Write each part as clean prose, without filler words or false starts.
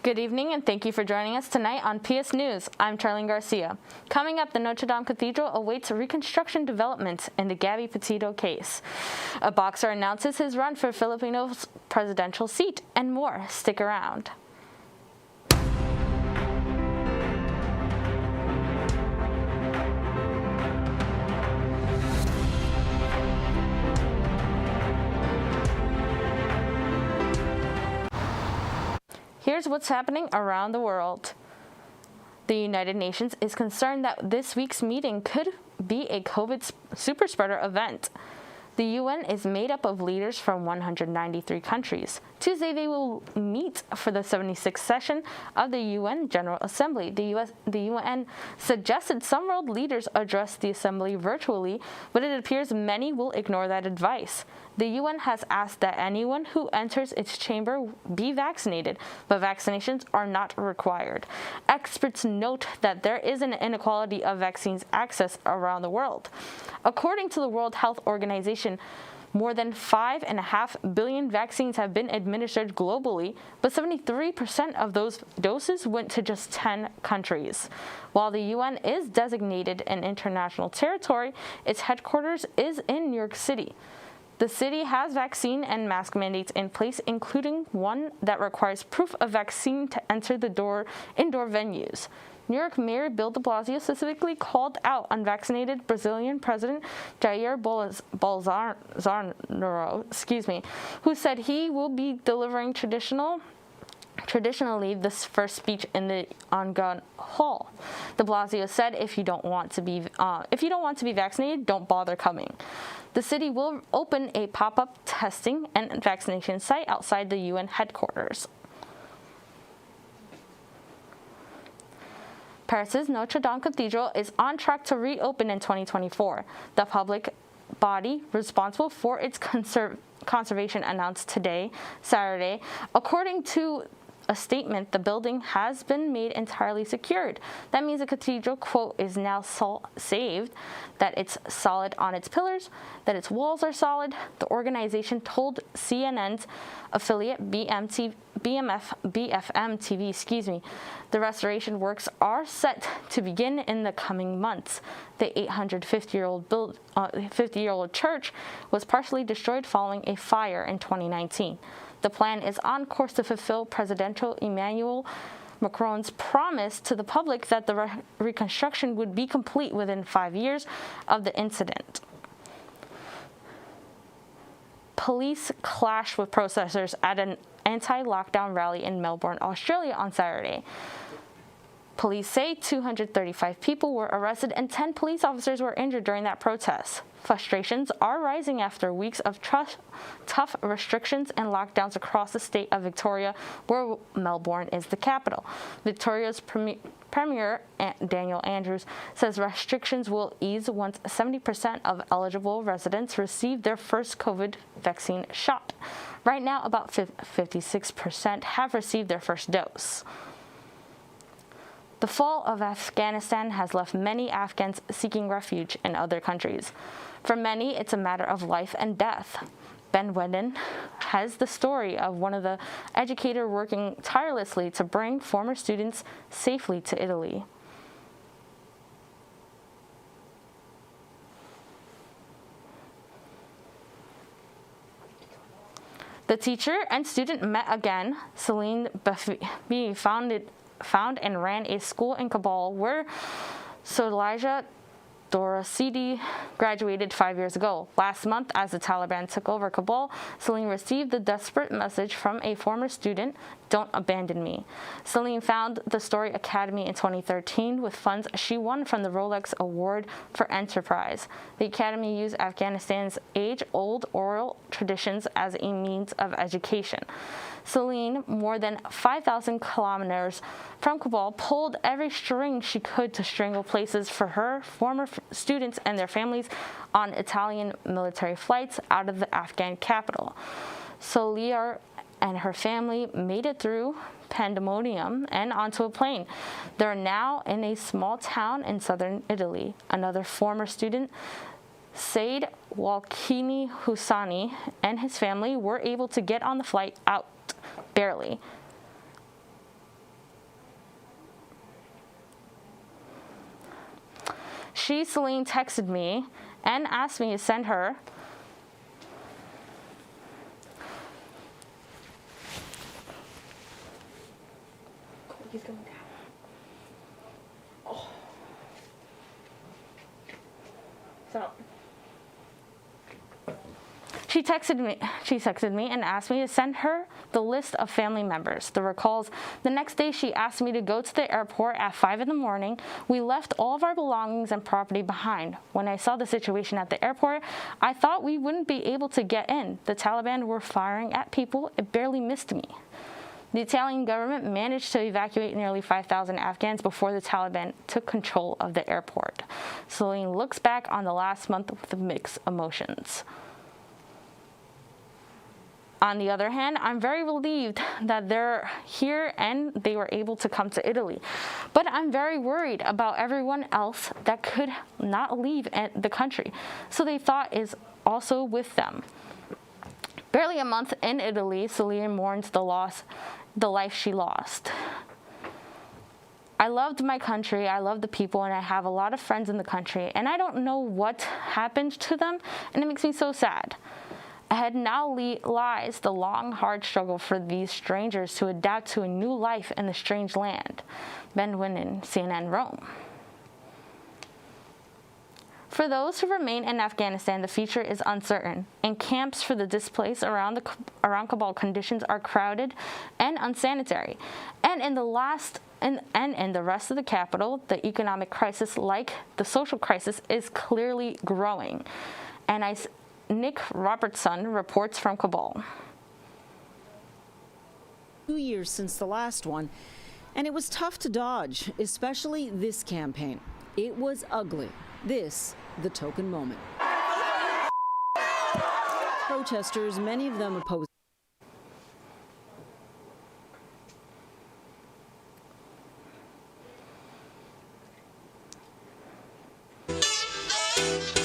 Good evening and thank you for joining us tonight on PS News. I'm Charlyn Garcia. Coming up, the Notre Dame Cathedral awaits reconstruction developments in the Gabby Petito case. A boxer announces his run for Filipino's presidential seat, and more. Stick around. Here's what's happening around the world. The United Nations is concerned that this week's meeting could be a COVID superspreader event. The UN is made up of leaders from 193 countries. Tuesday, they will meet for the 76th session of the UN General Assembly. The UN suggested some world leaders address the assembly virtually, but it appears many will ignore that advice. The UN has asked that anyone who enters its chamber be vaccinated, but vaccinations are not required. Experts note that there is an inequality of vaccines access around the world. According to the World Health Organization, more than 5.5 billion vaccines have been administered globally, but 73% of those doses went to just 10 countries. While the UN is designated an international territory, its headquarters is in New York City. The city has vaccine and mask mandates in place, including one that requires proof of vaccine to enter the indoor venues. New York Mayor Bill de Blasio specifically called out unvaccinated Brazilian President Jair Bolsonaro, who said he will be delivering traditionally this first speech in the Ongan Hall. De Blasio said, "If you don't want to be vaccinated, don't bother coming." The city will open a pop-up testing and vaccination site outside the UN headquarters. Paris's Notre Dame Cathedral is on track to reopen in 2024. The public body responsible for its conservation announced Saturday. According to a statement, the building has been made entirely secured. That means the cathedral, quote, is now saved, that it's solid on its pillars, that its walls are solid. The organization told CNN's affiliate BFM TV, the restoration works are set to begin in the coming months. The 850-year-old church was partially destroyed following a fire in 2019. The plan is on course to fulfill President Emmanuel Macron's promise to the public that the reconstruction would be complete within 5 years of the incident. Police clashed with protesters at an anti-lockdown rally in Melbourne, Australia on Saturday. Police say 235 people were arrested and 10 police officers were injured during that protest. Frustrations are rising after weeks of tough restrictions and lockdowns across the state of Victoria, where Melbourne is the capital. Victoria's Premier Daniel Andrews says restrictions will ease once 70% of eligible residents receive their first COVID vaccine shot. Right now, about 56% have received their first dose. The fall of Afghanistan has left many Afghans seeking refuge in other countries. For many, it's a matter of life and death. Ben Wedden has the story of one of the educators working tirelessly to bring former students safely to Italy. The teacher and student met again. Celine Bafi found and ran a school in Kabul where Solija Dorasidi graduated 5 years ago. Last month, as the Taliban took over Kabul, Celine received the desperate message from a former student, "Don't abandon me." Celine found the Story Academy in 2013 with funds she won from the Rolex Award for Enterprise. The Academy used Afghanistan's age-old oral traditions as a means of education. Celine, more than 5,000 kilometers from Kabul, pulled every string she could to strangle places for her former students and their families on Italian military flights out of the Afghan capital. Solier and her family made it through pandemonium and onto a plane. They're now in a small town in southern Italy. Another former student, Said Walkini Husani, and his family were able to get on the flight out, barely. Celine, texted me and asked me to send her He's going down. Oh. So. She texted me and asked me to send her the list of family members. The recalls, the next day she asked me to go to the airport at 5 in the morning. We left all of our belongings and property behind. When I saw the situation at the airport, I thought we wouldn't be able to get in. The Taliban were firing at people. It barely missed me. The Italian government managed to evacuate nearly 5,000 Afghans before the Taliban took control of the airport. Celine looks back on the last month with mixed emotions. On the other hand, I'm very relieved that they're here and they were able to come to Italy. But I'm very worried about everyone else that could not leave the country, so they thought is also with them. Barely a month in Italy, Celine mourns the life she lost. I loved my country, I love the people, and I have a lot of friends in the country, and I don't know what happened to them, and it makes me so sad. Ahead now lies the long, hard struggle for these strangers to adapt to a new life in the strange land. Ben Winnen, CNN, Rome. For those who remain in Afghanistan, the future is uncertain. In camps for the displaced around Kabul, conditions are crowded and unsanitary. And in the rest of the capital, the economic crisis, like the social crisis, is clearly growing. And Nick Robertson reports from Kabul. 2 years since the last one, and it was tough to dodge, especially this campaign. It was ugly. This, the token moment. Protesters, many of them opposed.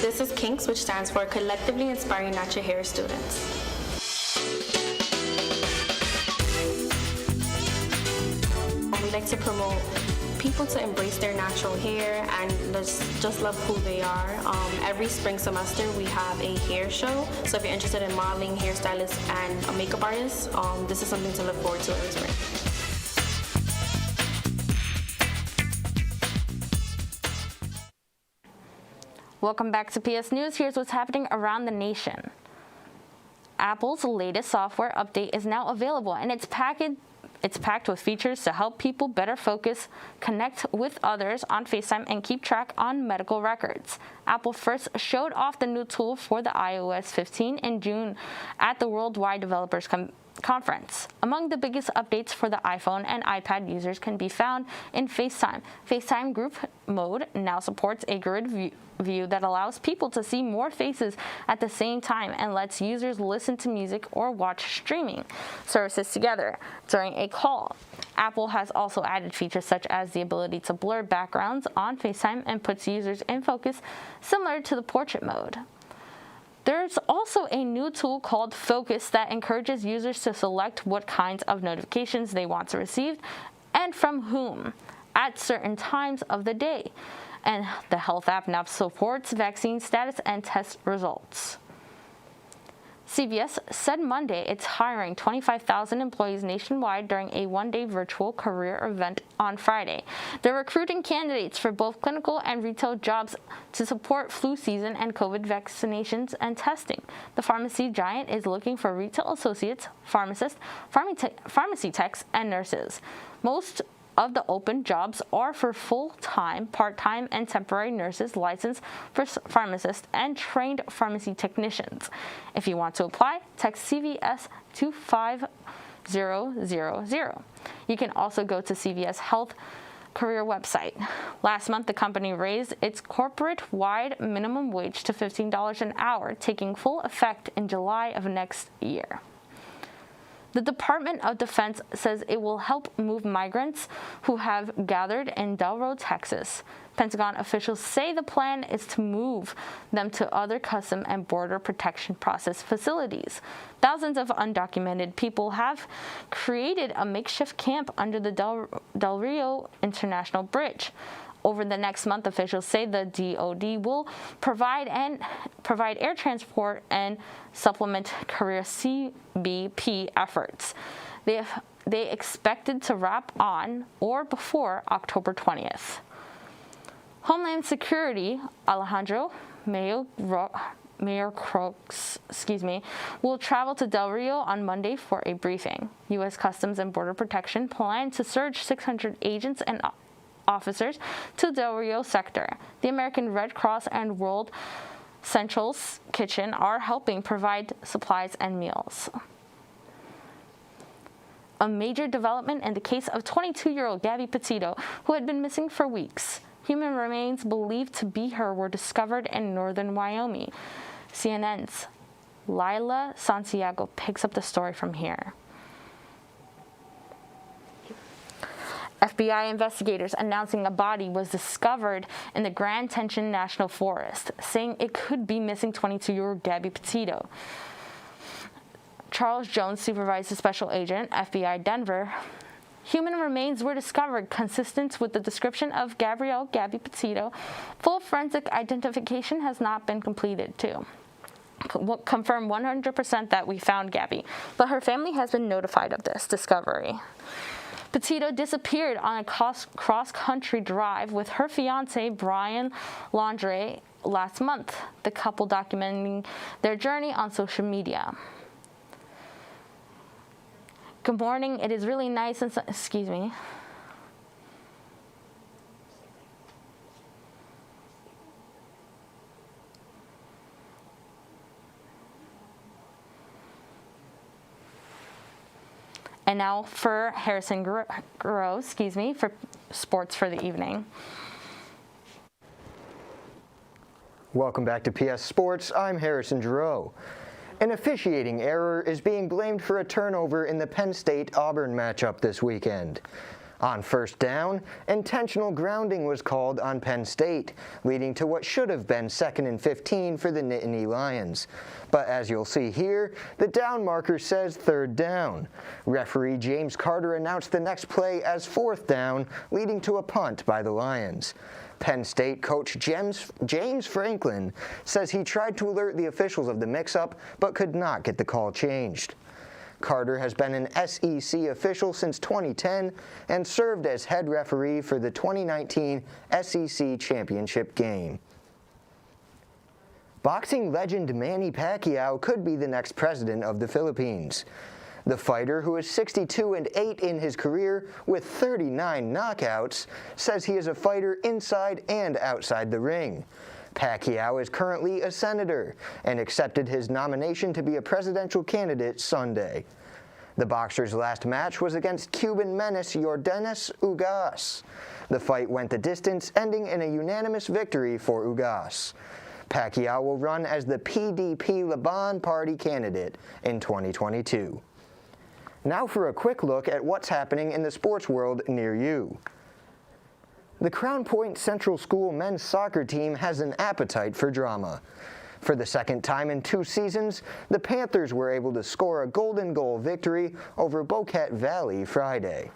This is KINKS, which stands for Collectively Inspiring Natural Hair Students. We like to promote people to embrace their natural hair and just love who they are. Every spring semester we have a hair show, so if you're interested in modeling, hairstylist, and a makeup artist, this is something to look forward to every spring. Welcome back to PS News. Here's what's happening around the nation. Apple's latest software update is now available, and it's packed with features to help people better focus, connect with others on FaceTime, and keep track on medical records. Apple first showed off the new tool for the iOS 15 in June at the Worldwide Developers Conference. Among the biggest updates for the iPhone and iPad users can be found in FaceTime. FaceTime Group Mode now supports a grid view that allows people to see more faces at the same time and lets users listen to music or watch streaming services together during a call. Apple has also added features such as the ability to blur backgrounds on FaceTime and puts users in focus, similar to the portrait mode. There's also a new tool called Focus that encourages users to select what kinds of notifications they want to receive and from whom at certain times of the day. And the health app now supports vaccine status and test results. CVS said Monday it's hiring 25,000 employees nationwide during a one-day virtual career event on Friday. They're recruiting candidates for both clinical and retail jobs to support flu season and COVID vaccinations and testing. The pharmacy giant is looking for retail associates, pharmacists, pharmacy techs, and nurses. Most of the open jobs are for full-time, part-time, and temporary nurses, licensed for pharmacists, and trained pharmacy technicians. If you want to apply, text CVS to 5000. You can also go to CVS Health career website. Last month, the company raised its corporate-wide minimum wage to $15 an hour, taking full effect in July of next year. The Department of Defense says it will help move migrants who have gathered in Delro, Texas. Pentagon officials say the plan is to move them to other custom and border protection process facilities. Thousands of undocumented people have created a makeshift camp under the Del Rio International Bridge. Over the next month, officials say the DoD will provide air transport and supplement career CBP efforts. They expected to wrap on or before October 20th. Homeland Security Alejandro Mayorkas, will travel to Del Rio on Monday for a briefing. U.S. Customs and Border Protection plan to surge 600 agents and officers to Del Rio sector. The American Red Cross and World Central's Kitchen are helping provide supplies and meals. A major development in the case of 22-year-old Gabby Petito, who had been missing for weeks. Human remains believed to be her were discovered in northern Wyoming. CNN's Lila Santiago picks up the story from here. FBI investigators announcing a body was discovered in the Grand Teton National Forest, saying it could be missing 22-year-old Gabby Petito. Charles Jones supervised the special agent, FBI Denver. Human remains were discovered consistent with the description of Gabby Petito. Full forensic identification has not been completed, too. Confirm 100% that we found Gabby, but her family has been notified of this discovery. Petito disappeared on a cross-country drive with her fiancé, Brian Laundrie, last month, the couple documenting their journey on social media. Good morning. It is really nice and excuse me. And now for Harrison Gereau, for sports for the evening. Welcome back to PS Sports. I'm Harrison Gereau. An officiating error is being blamed for a turnover in the Penn State-Auburn matchup this weekend. On first down, intentional grounding was called on Penn State, leading to what should have been 2nd and 15 for the Nittany Lions. But as you'll see here, the down marker says 3rd down. Referee James Carter announced the next play as 4th down, leading to a punt by the Lions. Penn State coach James Franklin says he tried to alert the officials of the mix-up, but could not get the call changed. Carter has been an SEC official since 2010 and served as head referee for the 2019 SEC championship game. Boxing legend Manny Pacquiao could be the next president of the Philippines. The fighter, who is 62-8 in his career with 39 knockouts, says he is a fighter inside and outside the ring. Pacquiao is currently a senator and accepted his nomination to be a presidential candidate Sunday. The boxer's last match was against Cuban menace Yordenis Ugas. The fight went the distance, ending in a unanimous victory for Ugas. Pacquiao will run as the PDP Laban Party candidate in 2022. Now for a quick look at what's happening in the sports world near you. The Crown Point Central School men's soccer team has an appetite for drama. For the second time in 2 seasons, the Panthers were able to score a golden goal victory over Boquete Valley Friday.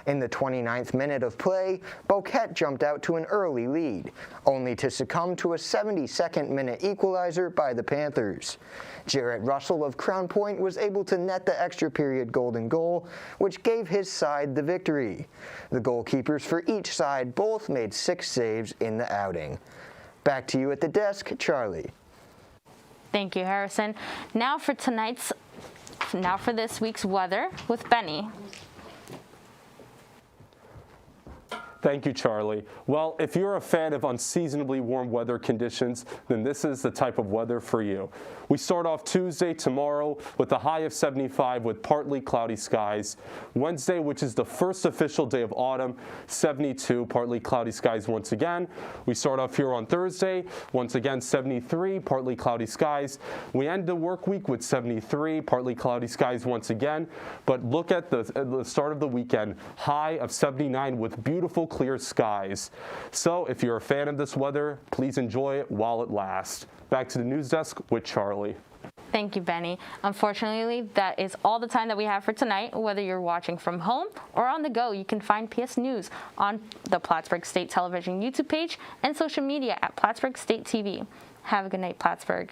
In the 29th minute of play, Boquete jumped out to an early lead, only to succumb to a 72nd minute equalizer by the Panthers. Jarrett Russell of Crown Point was able to net the extra period golden goal, which gave his side the victory. The goalkeepers for each side both made 6 saves in the outing. Back to you at the desk, Charlie. Thank you, Harrison. Now for this week's weather with Benny. Thank you, Charlie. Well, if you're a fan of unseasonably warm weather conditions, then this is the type of weather for you. We start off Tuesday, tomorrow, with a high of 75 with partly cloudy skies. Wednesday, which is the first official day of autumn, 72, partly cloudy skies once again. We start off here on Thursday, once again 73, partly cloudy skies. We end the work week with 73, partly cloudy skies once again. But look at the start of the weekend, high of 79 with beautiful clear skies. So if you're a fan of this weather, please enjoy it while it lasts. Back to the news desk with Charlie. Thank you, Benny. Unfortunately, that is all the time that we have for tonight. Whether you're watching from home or on the go, you can find PS News on the Plattsburgh State Television YouTube page and social media at Plattsburgh State TV. Have a good night, Plattsburgh.